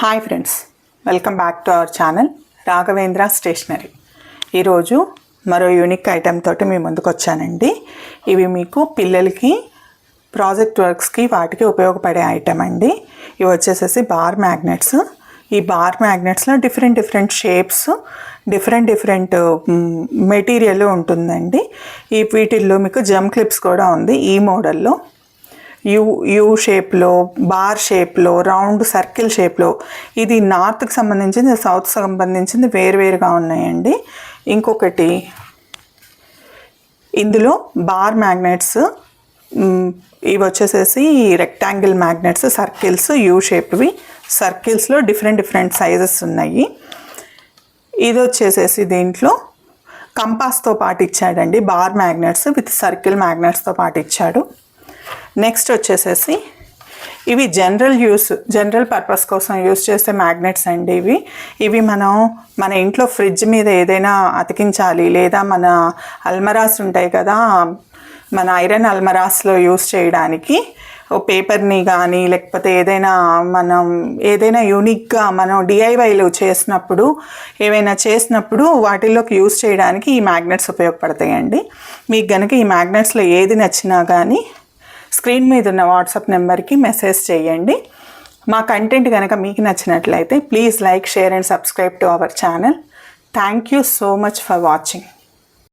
Hi friends, welcome back to our channel Raghavendra stationery. ఈరోజు మరో unique item తోటి మీ ముందుకు వచ్చానండి. ఇవి మీకు పిల్లలకి ప్రాజెక్ట్ వర్క్స్కి వాటికి ఉపయోగపడే ఐటెం అండి. ఇవి వచ్చేసేసి బార్ మ్యాగ్నెట్స్. ఈ బార్ మ్యాగ్నెట్స్లో డిఫరెంట్ షేప్స్, డిఫరెంట్ మెటీరియల్ ఉంటుందండి. వీటిల్లో మీకు జమ్ క్లిప్స్ కూడా ఉంది. ఈ మోడల్లో యూ షేప్లో, బార్ షేప్లో, రౌండ్ సర్కిల్ షేప్లో. ఇది నార్త్కి సంబంధించింది, సౌత్కి సంబంధించింది వేరువేరుగా ఉన్నాయండి. ఇంకొకటి ఇందులో బార్ మ్యాగ్నెట్స్, ఇవి వచ్చేసేసి రెక్టాంగిల్ మ్యాగ్నెట్స్, సర్కిల్స్, యూ షేప్వి. సర్కిల్స్లో డిఫరెంట్ సైజెస్ ఉన్నాయి. ఇది వచ్చేసేసి దీంట్లో కంపాస్తో పాటు ఇచ్చాడండి. బార్ మ్యాగ్నెట్స్ విత్ సర్కిల్ మ్యాగ్నెట్స్తో పాటు ఇచ్చాడు. నెక్స్ట్ వచ్చేసేసి ఇవి జనరల్ పర్పస్ కోసం యూస్ చేసే మ్యాగ్నెట్స్ అండి. ఇవి మన ఇంట్లో ఫ్రిడ్జ్ మీద ఏదైనా అతికించాలి, లేదా మన అల్మరాస్ ఉంటాయి కదా, మన ఐరన్ అల్మరాస్లో యూస్ చేయడానికి పేపర్ని కానీ, లేకపోతే ఏదైనా యూనిక్గా మనం డిఐవైలు చేసినప్పుడు వాటిల్లోకి యూస్ చేయడానికి ఈ మ్యాగ్నెట్స్ ఉపయోగపడతాయండి. మీకు కనుక ఈ మ్యాగ్నెట్స్లో ఏది నచ్చినా కానీ స్క్రీన్ మీద ఉన్న వాట్సాప్ నెంబర్కి మెసేజ్ చేయండి. మా కంటెంట్ కనుక మీకు నచ్చినట్లయితే please like, share and subscribe to our channel. Thank you so much for watching.